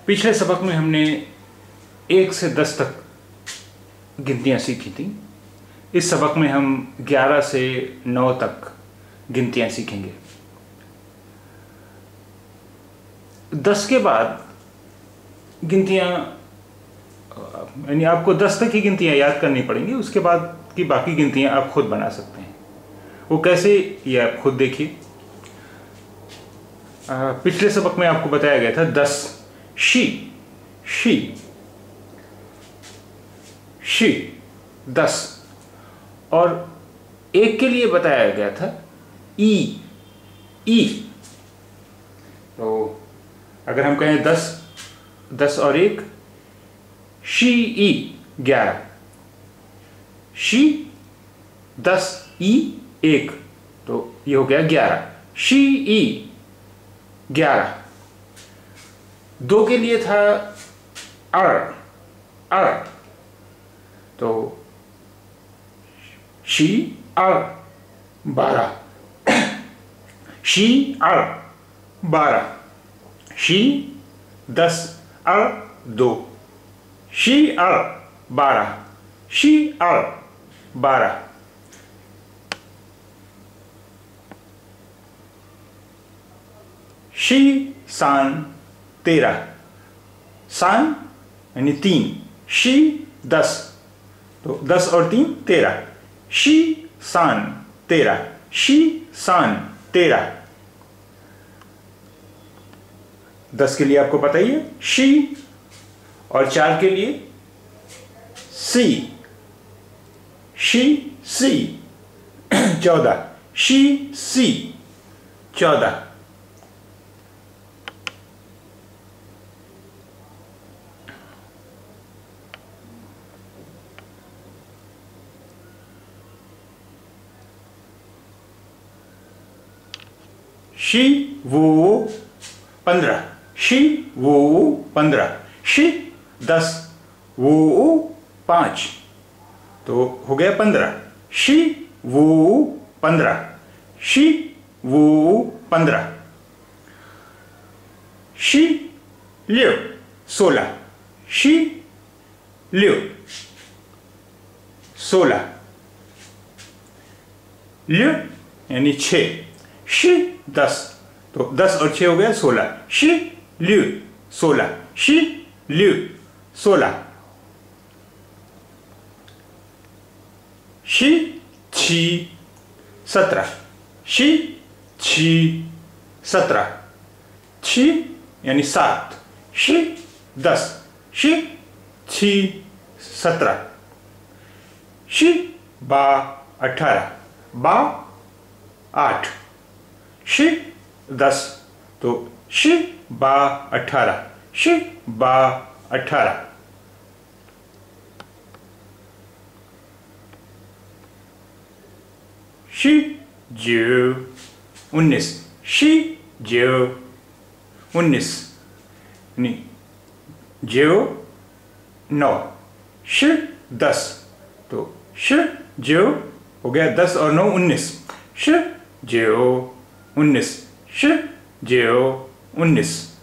पिछले सबक में हमने 1 से 10 तक गिनतियाँ सीखी थी। इस सबक में हम 11 से 9 तक गिनतियाँ सीखेंगे। 10 के बाद गिनतियाँ यानी आपको 10 तक ही गिनतियाँ याद करनी पड़ेंगी, उसके बाद की बाकी गिनतियाँ आप खुद बना सकते हैं। वो कैसे, ये आप खुद देखिए। पिछले सबक में आपको बताया गया था 10 शी 10, और एक के लिए बताया गया था ई। तो अगर हम कहें 10 और 1, शी ई 11, शी 10 ई 1, तो ये हो गया 11। शी ई 11। 2 के लिए था अर, तो शी अर 12, शी अर 12, शी 10 अर 2, शी अर 12, शी अर 12। शी सान 13, सान यानी 3, शी 10, तो 10 और 3 13, शी सान 13, शी सान 13। 10 के लिए आपको पता ही है शी, और 4 के लिए सी, शी सी 14, शी सी 14। शी वो 15, शी वो 15, शी 10 वो 5, तो हो गया 15। शी वो 15, शी वो 15। शी लियो 16, शी लियो 16, लियो यानी 6, शी 10, तो 10 और 6 हो गया 16, she Leo 16, she Leo 16। She छी 17, शी छी 17, छी यानी 7, शी 10, शी छी 17। शी बा 18, बा 8, शी 10, तो शी बा 18, शी बा 18। शी जो 19, शी जो 19 यानी 9, शी 10, तो शी जो हो गया 10 और 9 19, शी जो 19, शी जो 19।